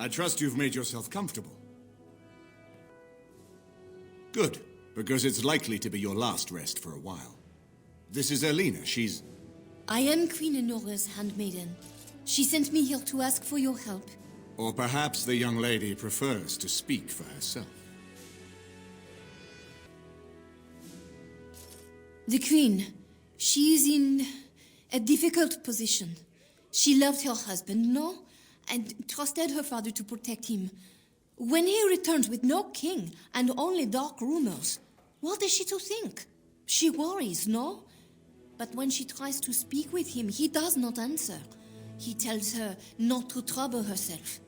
I trust you've made yourself comfortable. Good, because it's likely to be your last rest for a while. This is Elena, she's... I am Queen Enora's handmaiden. She sent me here to ask for your help. Or perhaps the young lady prefers to speak for herself. The Queen, she is in a difficult position. She loved her husband, no? And trusted her father to protect him. When he returns with no king and only dark rumors, what is she to think? She worries, no? But when she tries to speak with him, he does not answer. He tells her not to trouble herself.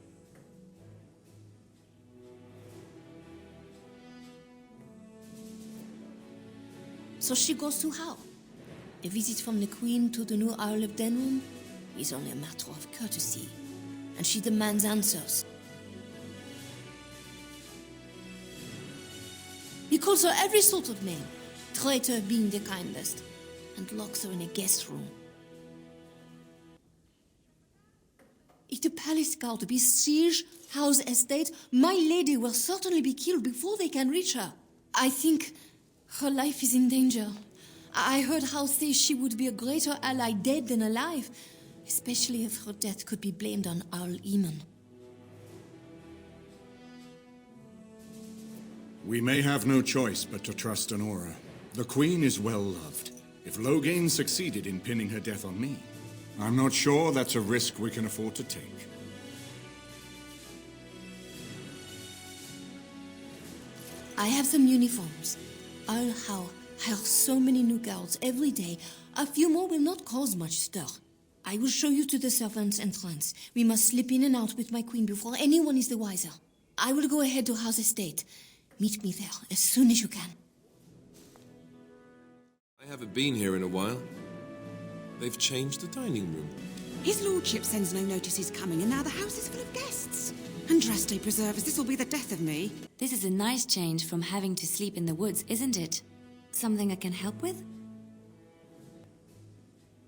So she goes to how? A visit from the Queen to the new Isle of Denham is only a matter of courtesy, and she demands answers. He calls her every sort of name, traitor being the kindest, and locks her in a guest room. If the palace guard besiege Howe's estate, my lady will certainly be killed before they can reach her. I think her life is in danger. I heard Howe say she would be a greater ally dead than alive, especially if her death could be blamed on Owl Eamon. We may have no choice but to trust Honora. The Queen is well loved. If Loghain succeeded in pinning her death on me, I'm not sure that's a risk we can afford to take. I have some uniforms. I'll hire so many new guards every day. A few more will not cause much stir. I will show you to the servants' entrance. We must slip in and out with my queen before anyone is the wiser. I will go ahead to Howe's estate. Meet me there as soon as you can. I haven't been here in a while. They've changed the dining room. His lordship sends no notice he's coming, and now the house is full of guests. Andraste preserves, this will be the death of me. This is a nice change from having to sleep in the woods, isn't it? Something I can help with?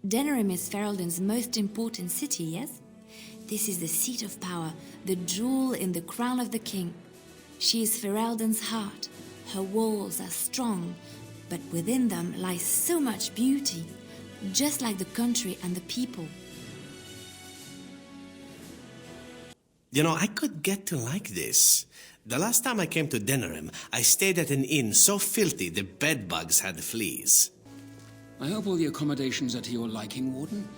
Denham is Ferelden's most important city, yes? This is the seat of power, the jewel in the crown of the king. She is Ferelden's heart. Her walls are strong, but within them lies so much beauty, just like the country and the people. You know, I could get to like this. The last time I came to Denham, I stayed at an inn so filthy the bedbugs had fleas. I hope all the accommodations are to your liking, Warden.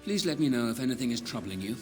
Please let me know if anything is troubling you.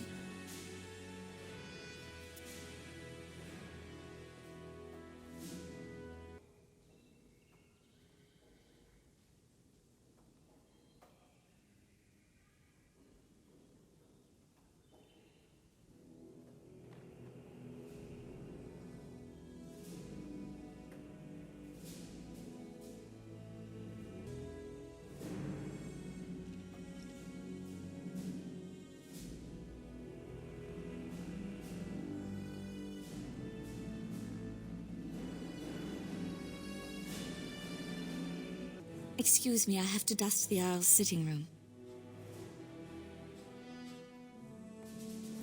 Excuse me, I have to dust the Isle's sitting room.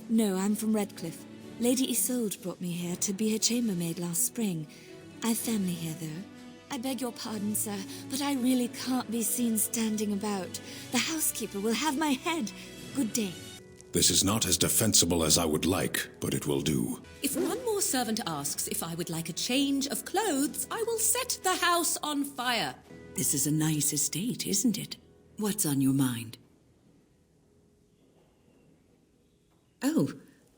No, I'm from Redcliffe. Lady Isolde brought me here to be her chambermaid last spring. I've family here, though. I beg your pardon, sir, but I really can't be seen standing about. The housekeeper will have my head. Good day. This is not as defensible as I would like, but it will do. If one more servant asks if I would like a change of clothes, I will set the house on fire. This is a nice estate, isn't it? What's on your mind? Oh,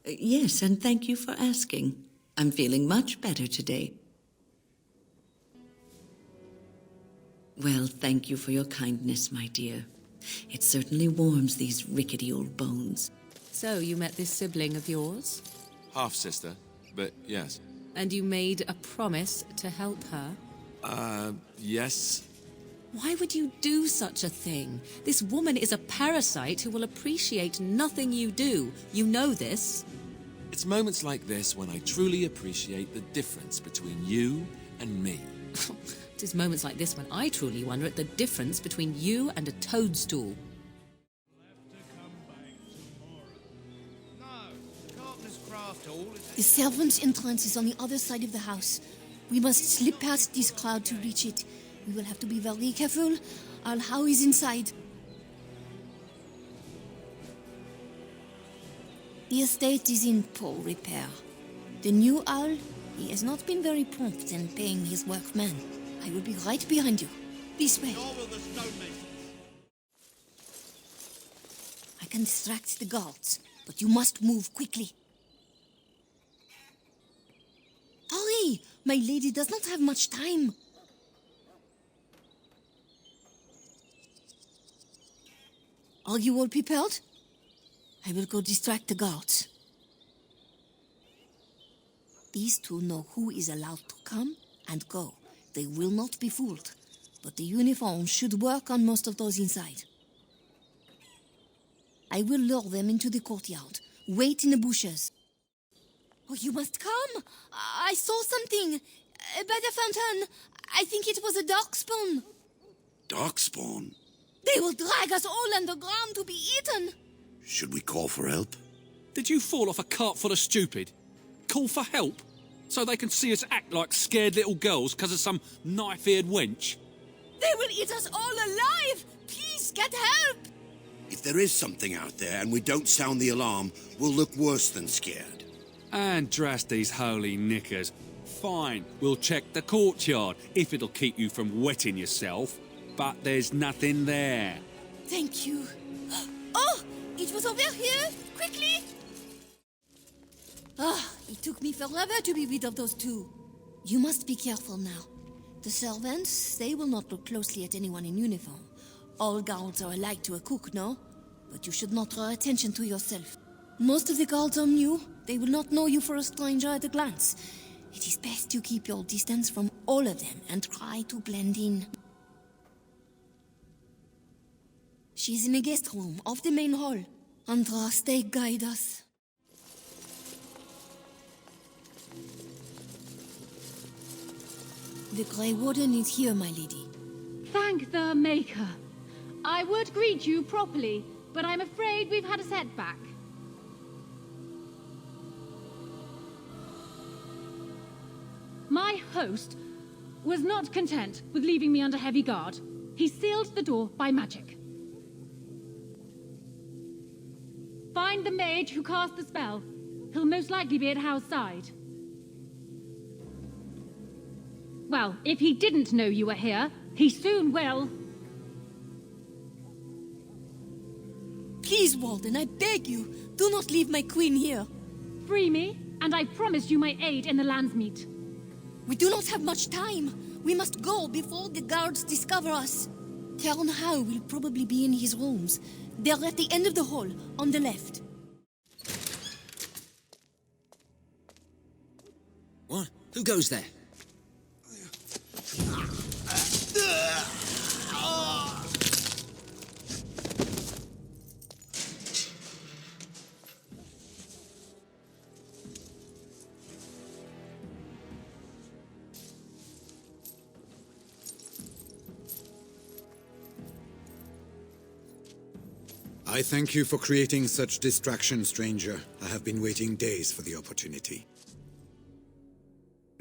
yes, and thank you for asking. I'm feeling much better today. Well, thank you for your kindness, my dear. It certainly warms these rickety old bones. So you met this sibling of yours? Half-sister, but yes. And you made a promise to help her? Yes. Why would you do such a thing? This woman is a parasite who will appreciate nothing you do. You know this. It's moments like this when I truly appreciate the difference between you and me. It is moments like this when I truly wonder at the difference between you and a toadstool. No, sharpness, craft, The servants' entrance is on the other side of the house. We must slip past this crowd to reach it. We will have to be very careful. Our How is inside. The estate is in poor repair. The new owl, he has not been very prompt in paying his workmen. I will be right behind you. This way. I can distract the guards, but you must move quickly. Hurry! My lady does not have much time. Are you all prepared? I will go distract the guards. These two know who is allowed to come and go. They will not be fooled, but the uniform should work on most of those inside. I will lure them into the courtyard. Wait in the bushes. Oh, you must come! I saw something! By the fountain. I think it was a darkspawn. Darkspawn? They will drag us all underground to be eaten! Should we call for help? Did you fall off a cart full of stupid? Call for help? So they can see us act like scared little girls because of some knife-eared wench? They will eat us all alive! Please, get help! If there is something out there and we don't sound the alarm, we'll look worse than scared. And drast these holy knickers. Fine, we'll check the courtyard, if it'll keep you from wetting yourself. But there's nothing there. Thank you. Oh, it was over here! Quickly! It took me forever to be rid of those two. You must be careful now. The servants, they will not look closely at anyone in uniform. All guards are alike to a cook, no? But you should not draw attention to yourself. Most of the guards are new. They will not know you for a stranger at a glance. It is best to keep your distance from all of them and try to blend in. She's in a guest room off the main hall. Andras, they guide us. The Grey Warden is here, my lady. Thank the Maker. I would greet you properly, but I'm afraid we've had a setback. My host was not content with leaving me under heavy guard. He sealed the door by magic. Find the mage who cast the spell. He'll most likely be at Howe's side. Well, if he didn't know you were here, he soon will. Please, Warden, I beg you, do not leave my queen here. Free me, and I promise you my aid in the Landsmeet. We do not have much time. We must go before the guards discover us. Count Howe will probably be in his rooms. They're at the end of the hall, on the left. What? Who goes there? I thank you for creating such distraction, stranger. I have been waiting days for the opportunity.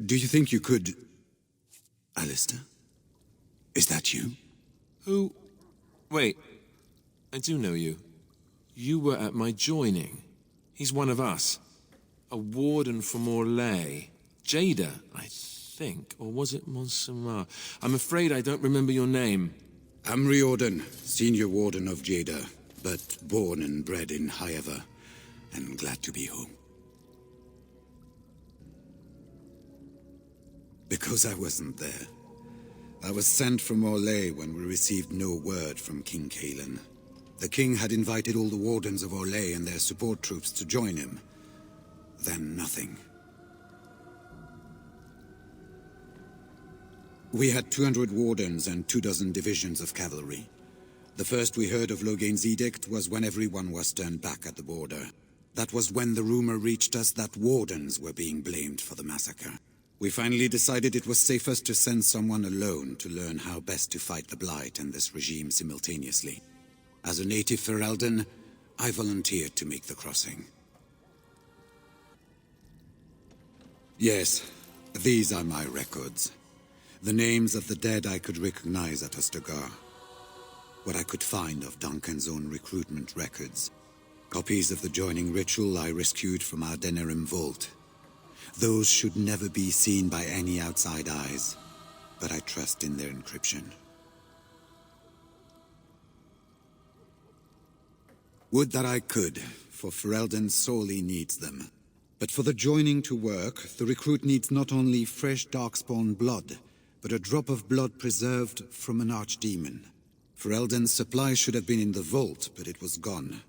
Do you think you could... Alistair? Is that you? Who? Wait, I do know you. You were at my joining. He's one of us. A warden from Orlais. Jada, I think. Or was it Montsemar? I'm afraid I don't remember your name. I'm Riordan, senior warden of Jada, but born and bred in Highever, and glad to be home. Because I wasn't there. I was sent from Orlais when we received no word from King Cailan. The king had invited all the wardens of Orlais and their support troops to join him. Then nothing. We had 200 wardens and 24 divisions of cavalry. The first we heard of Loghain's edict was when everyone was turned back at the border. That was when the rumor reached us that wardens were being blamed for the massacre. We finally decided it was safest to send someone alone to learn how best to fight the Blight and this regime simultaneously. As a native Ferelden, I volunteered to make the crossing. Yes, these are my records. The names of the dead I could recognize at Ostagar. What I could find of Duncan's own recruitment records. Copies of the joining ritual I rescued from our Denerim vault. Those should never be seen by any outside eyes, but I trust in their encryption. Would that I could, for Ferelden sorely needs them. But for the joining to work, the recruit needs not only fresh darkspawn blood, but a drop of blood preserved from an archdemon. Ferelden's supply should have been in the vault, but it was gone.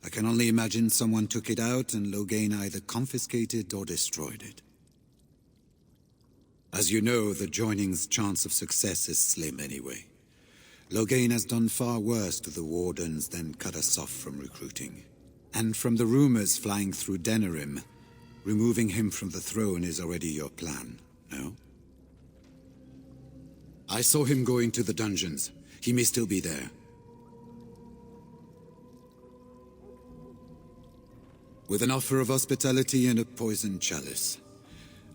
I can only imagine someone took it out and Loghain either confiscated or destroyed it. As you know, the joining's chance of success is slim anyway. Loghain has done far worse to the Wardens than cut us off from recruiting. And from the rumors flying through Denerim, removing him from the throne is already your plan, no? I saw him going to the dungeons. He may still be there. With an offer of hospitality and a poisoned chalice.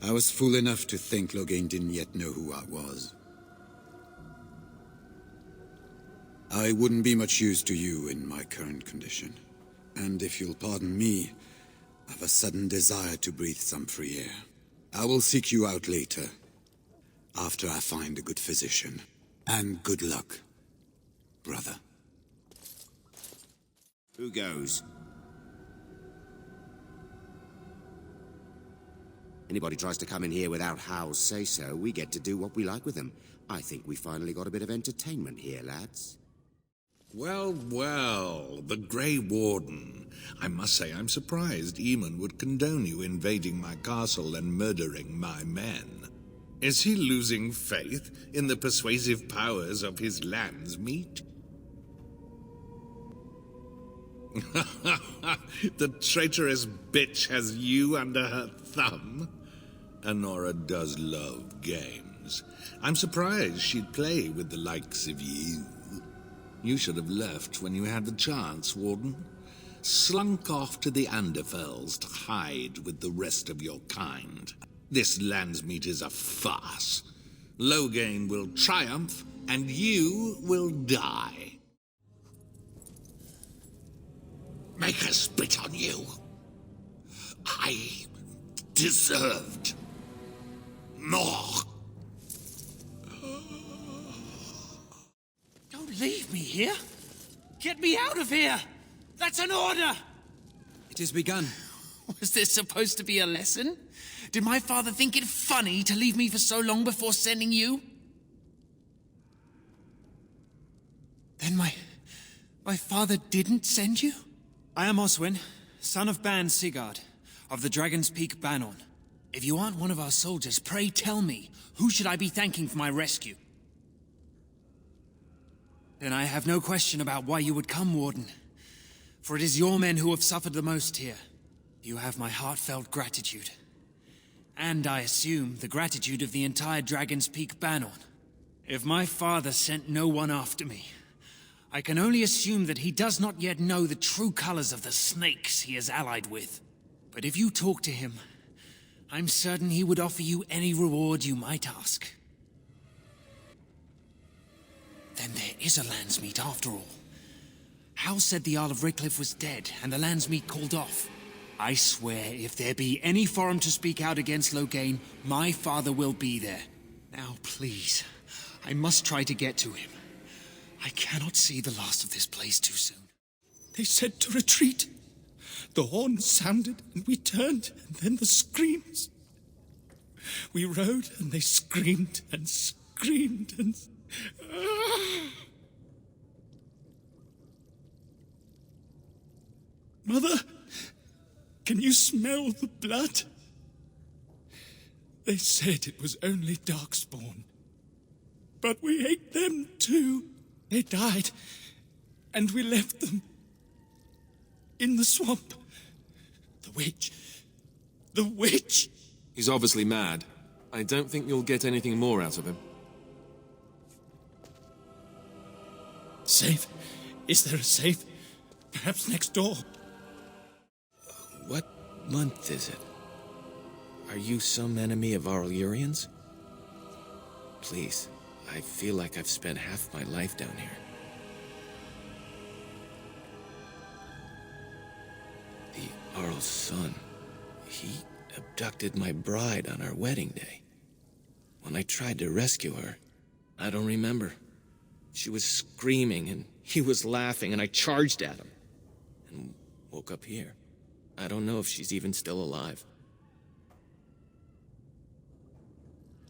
I was fool enough to think Loghain didn't yet know who I was. I wouldn't be much use to you in my current condition. And if you'll pardon me, I've a sudden desire to breathe some free air. I will seek you out later, after I find a good physician. And good luck, brother. Who goes? Anybody tries to come in here without Hal's say-so, we get to do what we like with them. I think we finally got a bit of entertainment here, lads. Well, well, the Grey Warden. I must say I'm surprised Eamon would condone you invading my castle and murdering my men. Is he losing faith in the persuasive powers of his lamb's meat? The traitorous bitch has you under her thumb. Honora does love games. I'm surprised she'd play with the likes of you. You should have left when you had the chance, Warden. Slunk off to the Anderfells to hide with the rest of your kind. This Landsmeet is a farce. Loghain will triumph, and you will die. Make her spit on you. I deserved more. Don't leave me here. Get me out of here. That's an order. It has begun. Was this supposed to be a lesson? Did my father think it funny to leave me for so long before sending you? Then my father didn't send you? I am Oswin, son of Ban Sigurd, of the Dragon's Peak Banon. If you aren't one of our soldiers, pray tell me, who should I be thanking for my rescue? Then I have no question about why you would come, Warden. For it is your men who have suffered the most here. You have my heartfelt gratitude. And I assume the gratitude of the entire Dragon's Peak Banon. If my father sent no one after me, I can only assume that he does not yet know the true colors of the snakes he is allied with. But if you talk to him, I'm certain he would offer you any reward you might ask. Then there is a Landsmeet after all. Hal said the Isle of Redcliffe was dead, and the Landsmeet called off. I swear, if there be any forum to speak out against Loghain, my father will be there. Now, please, I must try to get to him. I cannot see the last of this place too soon. They said to retreat. The horn sounded, and we turned, and then the screams. We rode, and they screamed, and screamed, and... Mother, can you smell the blood? They said it was only Darkspawn. But we ate them too. They died, and we left them in the swamp. The witch. The witch! He's obviously mad. I don't think you'll get anything more out of him. Safe? Is there a safe? Perhaps next door? What month is it? Are you some enemy of Aurelians? Please, I feel like I've spent half my life down here. The Arl's son, he abducted my bride on our wedding day. When I tried to rescue her, I don't remember. She was screaming and he was laughing and I charged at him and woke up here. I don't know if she's even still alive.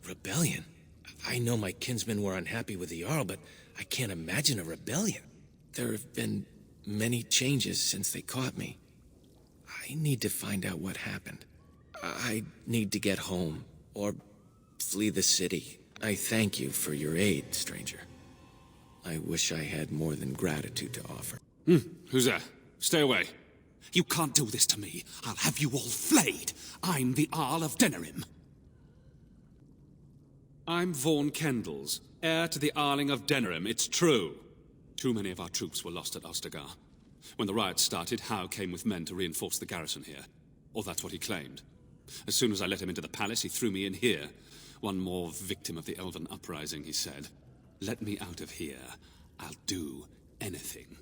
Rebellion? I know my kinsmen were unhappy with the Jarl, but I can't imagine a rebellion. There have been many changes since they caught me. I need to find out what happened. I need to get home, or flee the city. I thank you for your aid, stranger. I wish I had more than gratitude to offer. Who's there? Stay away. You can't do this to me. I'll have you all flayed. I'm the Jarl of Denerim. I'm Vaughan Kendalls, heir to the Arling of Denerim, it's true. Too many of our troops were lost at Ostagar. When the riots started, Howe came with men to reinforce the garrison here. Or that's what he claimed. As soon as I let him into the palace, he threw me in here. One more victim of the Elven uprising, he said. Let me out of here. I'll do anything.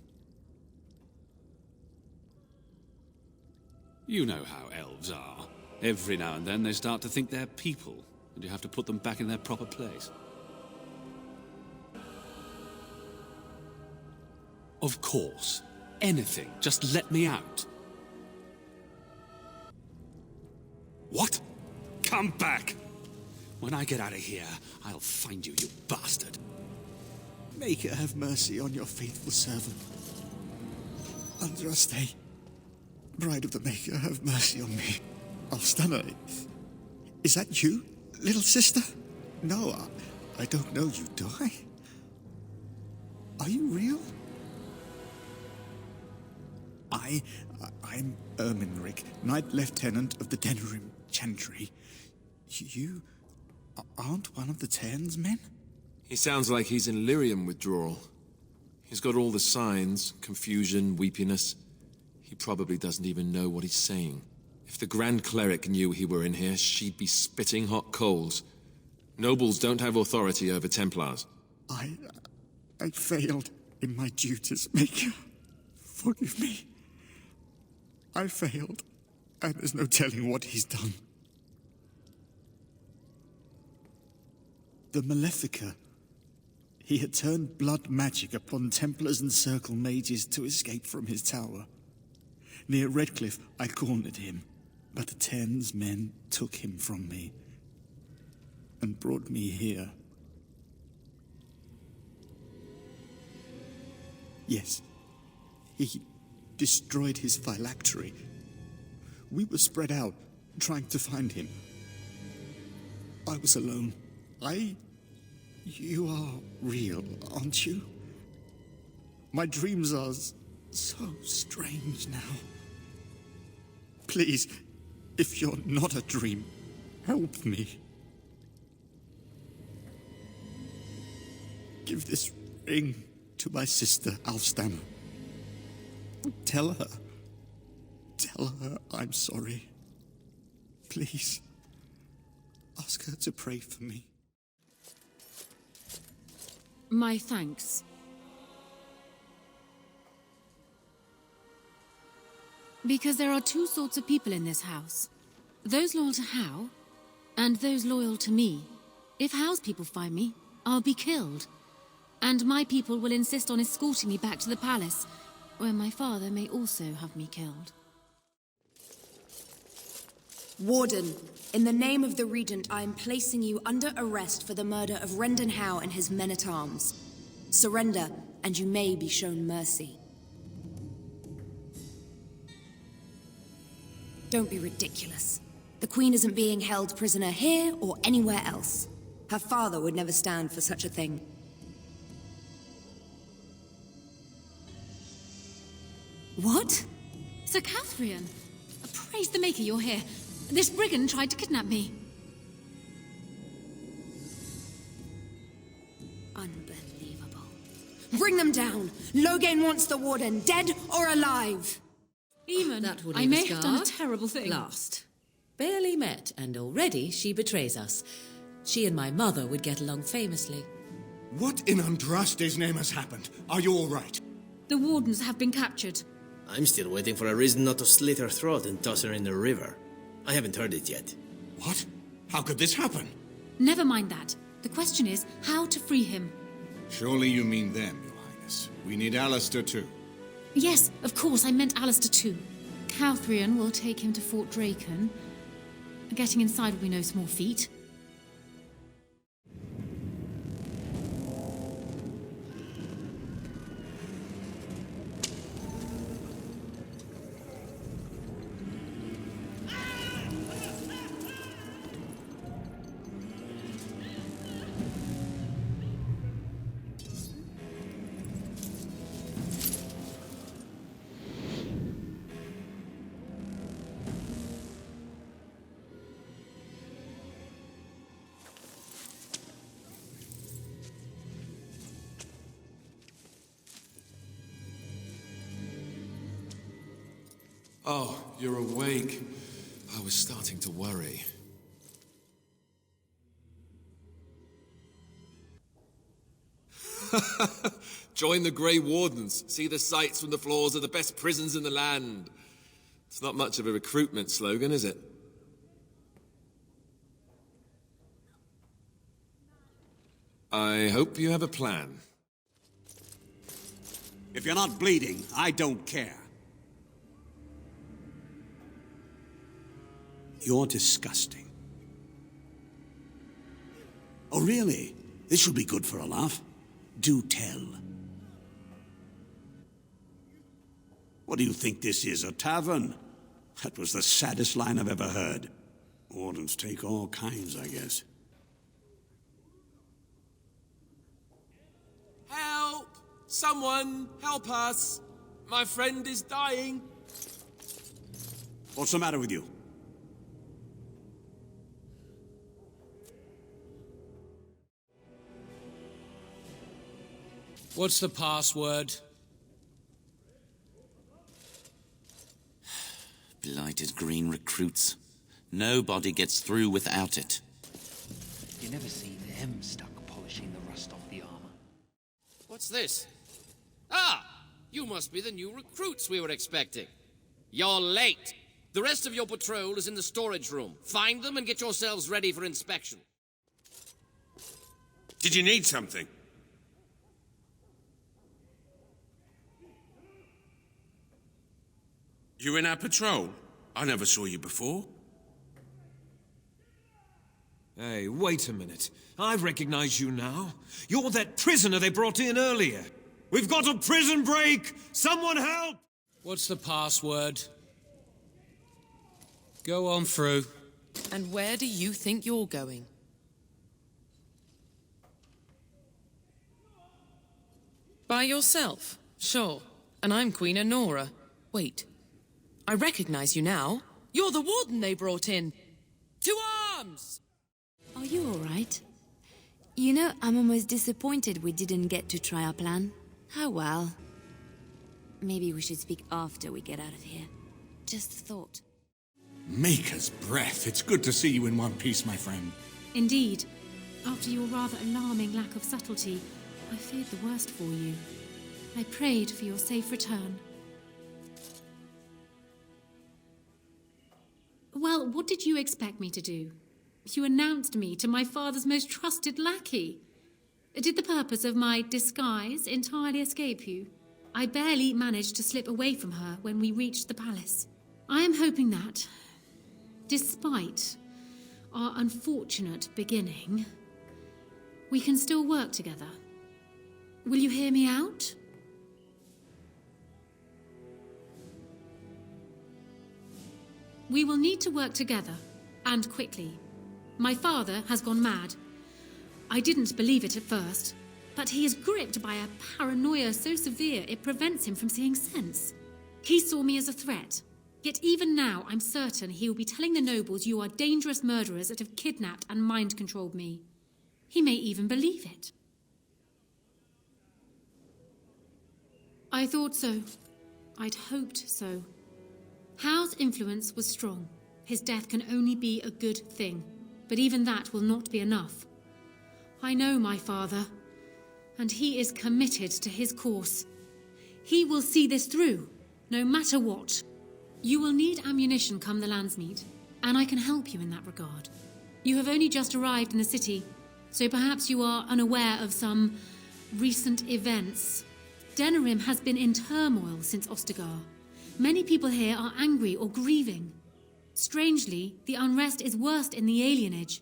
You know how elves are. Every now and then they start to think they're people, and you have to put them back in their proper place. Of course. Anything. Just let me out. What? Come back! When I get out of here, I'll find you, you bastard. Maker have mercy on your faithful servant. Andraste, bride of the Maker, have mercy on me. Alstana, is that you, little sister? No, I don't know you, do I? Are you real? I'm Erminric, Knight Lieutenant of the Denerim Chantry. You aren't one of the Tern's men? He sounds like he's in lyrium withdrawal. He's got all the signs, confusion, weepiness. He probably doesn't even know what he's saying. If the Grand Cleric knew he were in here, she'd be spitting hot coals. Nobles don't have authority over Templars. I failed in my duties, Maker. Forgive me. I failed, and there's no telling what he's done. The Malefica. He had turned blood magic upon Templars and Circle mages to escape from his tower. Near Redcliffe, I cornered him, but the Tern's men took him from me and brought me here. Yes, he destroyed his phylactery. We were spread out, trying to find him. I was alone. You are real, aren't you? My dreams are so strange now. Please, if you're not a dream, help me. Give this ring to my sister, Alstana. Tell her I'm sorry. Please, ask her to pray for me. My thanks. Because there are two sorts of people in this house. Those loyal to Howe, and those loyal to me. If Howe's people find me, I'll be killed. And my people will insist on escorting me back to the palace, where my father may also have me killed. Warden, in the name of the Regent, I am placing you under arrest for the murder of Rendon Howe and his men-at-arms. Surrender, and you may be shown mercy. Don't be ridiculous. The Queen isn't being held prisoner here or anywhere else. Her father would never stand for such a thing. What? Sir Catherine! Praise the Maker you're here. This brigand tried to kidnap me. Unbelievable. Bring them down! Loghain wants the Warden, dead or alive! Even that will I leave may a have done a scar. terrible thing. Last. Barely met, and already she betrays us. She and my mother would get along famously. What in Andraste's name has happened? Are you all right? The wardens have been captured. I'm still waiting for a reason not to slit her throat and toss her in the river. I haven't heard it yet. What? How could this happen? Never mind that. The question is how to free him. Surely you mean them, Your Highness. We need Alistair too. Yes, of course, I meant Alistair too. Calthrion will take him to Fort Dracon. Getting inside will be no small feat. Oh, you're awake. I was starting to worry. Join the Grey Wardens. See the sights from the floors of the best prisons in the land. It's not much of a recruitment slogan, is it? I hope you have a plan. If you're not bleeding, I don't care. You're disgusting. Oh, really? This should be good for a laugh. Do tell. What do you think this is, a tavern? That was the saddest line I've ever heard. Wardens take all kinds, I guess. Help! Someone, help us! My friend is dying. What's the matter with you? What's the password? Blighted green recruits. Nobody gets through without it. You never see them stuck polishing the rust off the armor. What's this? Ah! You must be the new recruits we were expecting. You're late. The rest of your patrol is in the storage room. Find them and get yourselves ready for inspection. Did you need something? You in our patrol? I never saw you before. Hey, wait a minute. I recognize you now. You're that prisoner they brought in earlier. We've got a prison break! Someone help! What's the password? Go on through. And where do you think you're going? By yourself, sure. And I'm Queen Honora. Wait. I recognize you now. You're the warden they brought in. To arms! Are you all right? You know, I'm almost disappointed we didn't get to try our plan. Oh well. Maybe we should speak after we get out of here. Just a thought. Maker's breath. It's good to see you in one piece, my friend. Indeed. After your rather alarming lack of subtlety, I feared the worst for you. I prayed for your safe return. Well, what did you expect me to do? You announced me to my father's most trusted lackey. Did the purpose of my disguise entirely escape you? I barely managed to slip away from her when we reached the palace. I am hoping that, despite our unfortunate beginning, we can still work together. Will you hear me out? We will need to work together, and quickly. My father has gone mad. I didn't believe it at first, but he is gripped by a paranoia so severe it prevents him from seeing sense. He saw me as a threat, yet even now I'm certain he will be telling the nobles you are dangerous murderers that have kidnapped and mind-controlled me. He may even believe it. I thought so. I'd hoped so. Howe's influence was strong. his death can only be a good thing. But even that will not be enough. I know my father, and he is committed to his course. He will see this through, no matter what. You will need ammunition come the Landsmeet, and I can help you in that regard. You have only just arrived in the city, so perhaps you are unaware of some recent events. Denerim has been in turmoil since Ostagar. Many people here are angry or grieving. Strangely, the unrest is worst in the alienage.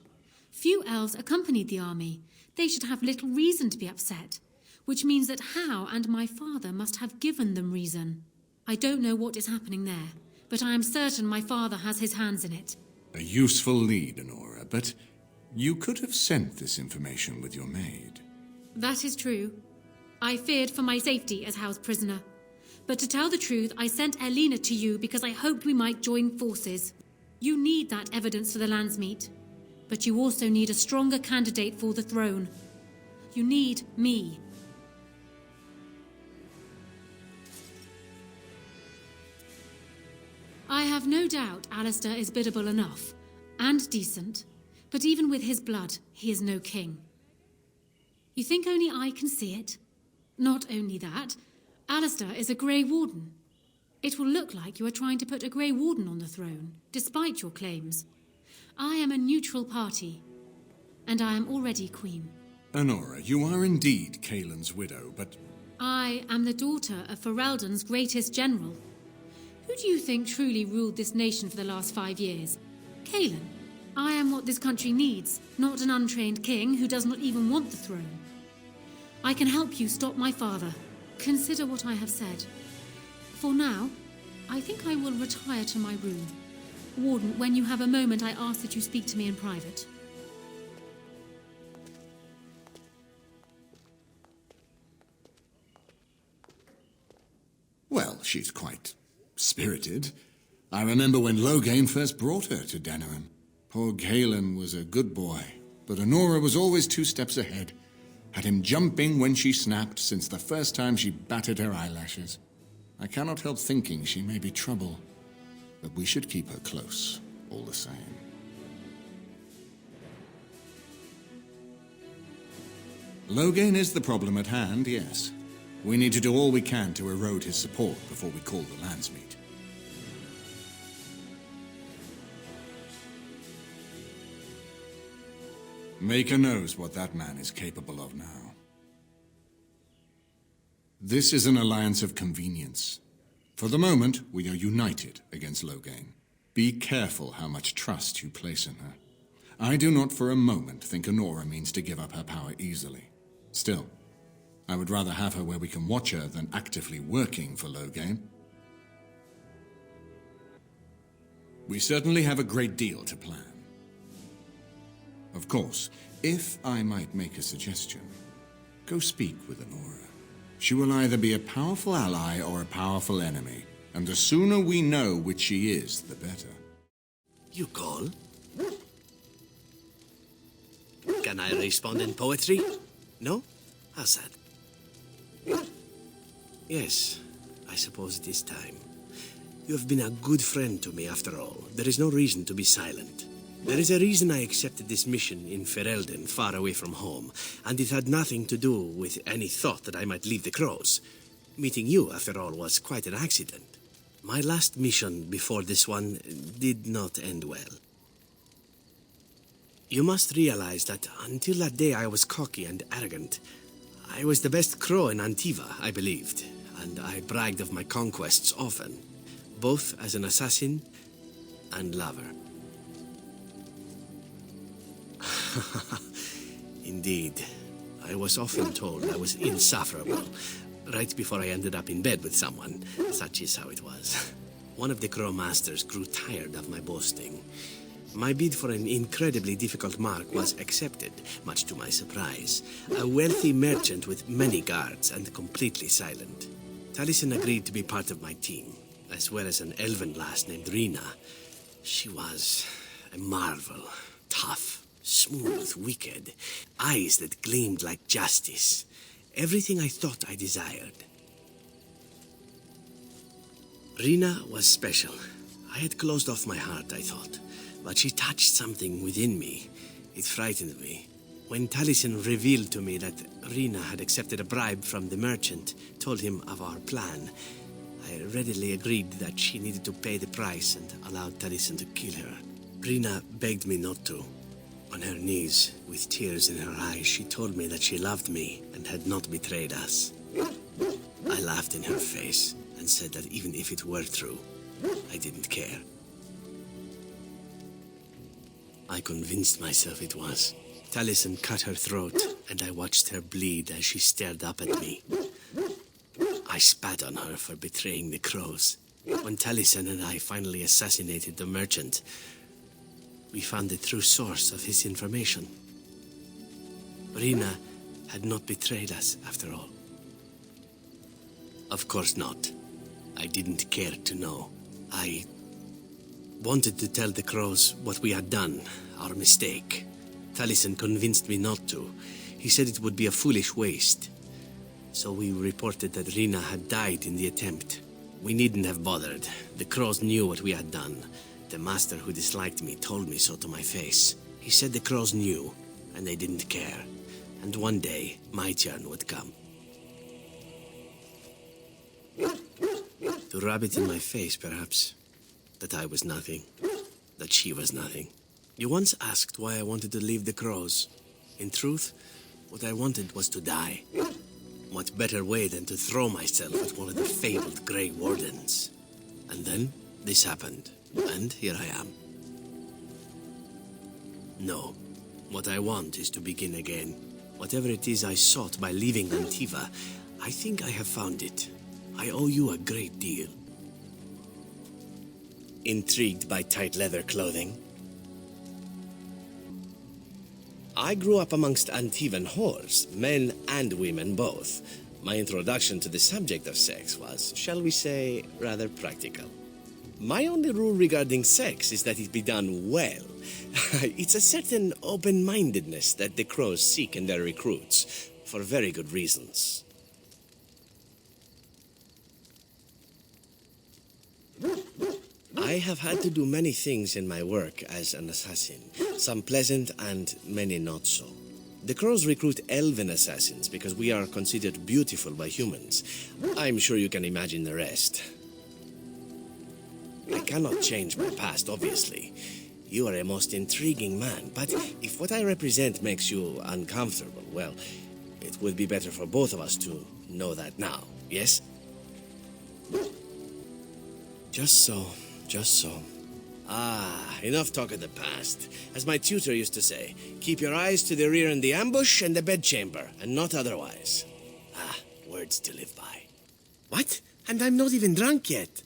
Few elves accompanied the army. They should have little reason to be upset, which means that Hal and my father must have given them reason. I don't know what is happening there, but I am certain my father has his hands in it. A useful lead, Honora, but you could have sent this information with your maid. That is true. I feared for my safety as Hal's prisoner. But to tell the truth, I sent Elena to you because I hoped we might join forces. You need that evidence for the Landsmeet, but you also need a stronger candidate for the throne. You need me. I have no doubt Alistair is biddable enough, and decent, but even with his blood, he is no king. You think only I can see it? Not only that, Alistair is a Grey Warden. It will look like you are trying to put a Grey Warden on the throne, despite your claims. I am a neutral party, and I am already queen. Honora, you are indeed Kaelin's widow, but... I am the daughter of Ferelden's greatest general. Who do you think truly ruled this nation for the last 5 years? Kaelin. I am what this country needs, not an untrained king who does not even want the throne. I can help you stop my father. Consider what I have said. For now, I think I will retire to my room. Warden, when you have a moment, I ask that you speak to me in private. Well, she's quite spirited. I remember when Loghain first brought her to Denerim. Poor Kaelin was a good boy, but Honora was always 2 steps ahead. Had him jumping when she snapped since the first time she batted her eyelashes. I cannot help thinking she may be trouble, but we should keep her close, all the same. Loghain is the problem at hand, yes. We need to do all we can to erode his support before we call the Landsmeet. Maker knows what that man is capable of now. This is an alliance of convenience. For the moment, we are united against Loghain. Be careful how much trust you place in her. I do not for a moment think Honora means to give up her power easily. Still, I would rather have her where we can watch her than actively working for Loghain. We certainly have a great deal to plan. Of course, if I might make a suggestion, go speak with Honora. She will either be a powerful ally or a powerful enemy, and the sooner we know which she is, the better. You call? Can I respond in poetry? No? How's that? Yes, I suppose it is time. You have been a good friend to me after all. There is no reason to be silent. There is a reason I accepted this mission in Ferelden, far away from home, and it had nothing to do with any thought that I might leave the Crows. Meeting you, after all, was quite an accident. My last mission before this one did not end well. You must realize that until that day I was cocky and arrogant. I was the best crow in Antiva, I believed, and I bragged of my conquests often, both as an assassin and lover. Indeed, I was often told I was insufferable, right before I ended up in bed with someone. Such is how it was. One of the Crow Masters grew tired of my boasting. My bid for an incredibly difficult mark was accepted, much to my surprise. A wealthy merchant with many guards and completely silent. Taliesin agreed to be part of my team, as well as an elven lass named Rina. She was a marvel. Tough, smooth, wicked. Eyes that gleamed like justice. Everything I thought I desired. Rina was special. I had closed off my heart, I thought, but she touched something within me. It frightened me. When Taliesin revealed to me that Rina had accepted a bribe from the merchant, told him of our plan, I readily agreed that she needed to pay the price and allowed Taliesin to kill her. Rina begged me not to. On her knees, with tears in her eyes, she told me that she loved me and had not betrayed us. I laughed in her face and said that even if it were true, I didn't care. I convinced myself it was. Taliesin cut her throat, and I watched her bleed as she stared up at me. I spat on her for betraying the crows. When Taliesin and I finally assassinated the merchant, we found the true source of his information. Rina had not betrayed us, after all. Of course not. I didn't care to know. I wanted to tell the crows what we had done, our mistake. Taliesin convinced me not to. He said it would be a foolish waste. So we reported that Rina had died in the attempt. We needn't have bothered. The crows knew what we had done. The master who disliked me told me so to my face. He said the crows knew, and they didn't care. And one day, my turn would come. To rub it in my face, perhaps. That I was nothing. That she was nothing. You once asked why I wanted to leave the crows. In truth, what I wanted was to die. What better way than to throw myself at one of the fabled Grey Wardens? And then, this happened. And here I am. No. What I want is to begin again. Whatever it is I sought by leaving Antiva, I think I have found it. I owe you a great deal. Intrigued by tight leather clothing? I grew up amongst Antivan whores, men and women both. My introduction to the subject of sex was, shall we say, rather practical. My only rule regarding sex is that it be done well. It's a certain open-mindedness that the crows seek in their recruits, for very good reasons. I have had to do many things in my work as an assassin, some pleasant and many not so. The crows recruit elven assassins because we are considered beautiful by humans. I'm sure you can imagine the rest. I cannot change my past, obviously. You are a most intriguing man, but if what I represent makes you uncomfortable, well, it would be better for both of us to know that now, yes? Just so. Just so. Ah, enough talk of the past. As my tutor used to say, keep your eyes to the rear in the ambush and the bedchamber, and not otherwise. Ah, words to live by. What? And I'm not even drunk yet.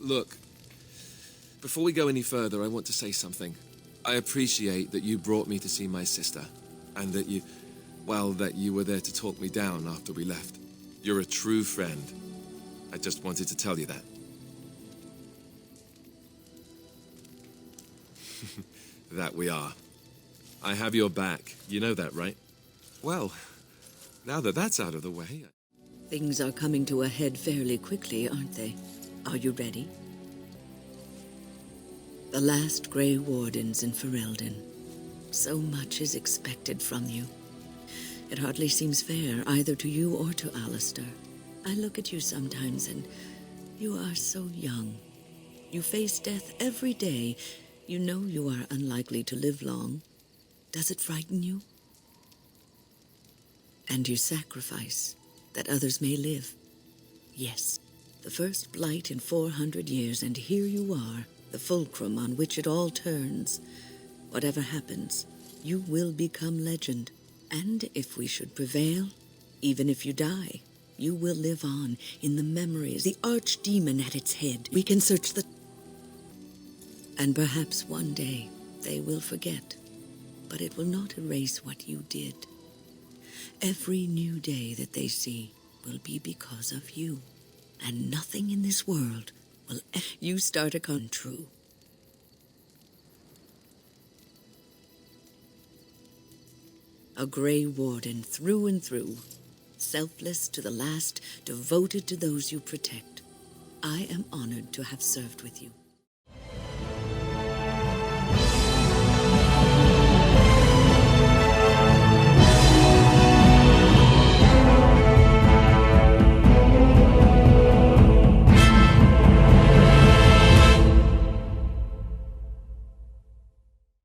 Look, before we go any further, I want to say something. I appreciate that you brought me to see my sister, and that you were there to talk me down after we left. You're a true friend. I just wanted to tell you that. That we are. I have your back. You know that, right? Well, now that that's out of the way... Things are coming to a head fairly quickly, aren't they? Are you ready? The last Grey Wardens in Ferelden. So much is expected from you. It hardly seems fair, either to you or to Alistair. I look at you sometimes and you are so young. You face death every day. You know you are unlikely to live long. Does it frighten you? And you sacrifice that others may live. Yes, the first blight in 400 years, and here you are, the fulcrum on which it all turns. Whatever happens, you will become legend. And if we should prevail, even if you die, you will live on in the memories, the archdemon at its head. We can search the... And perhaps one day they will forget, but it will not erase what you did. Every new day that they see will be because of you, and nothing in this world will... You start a come true. A Grey Warden through and through, selfless to the last, devoted to those you protect. I am honored to have served with you.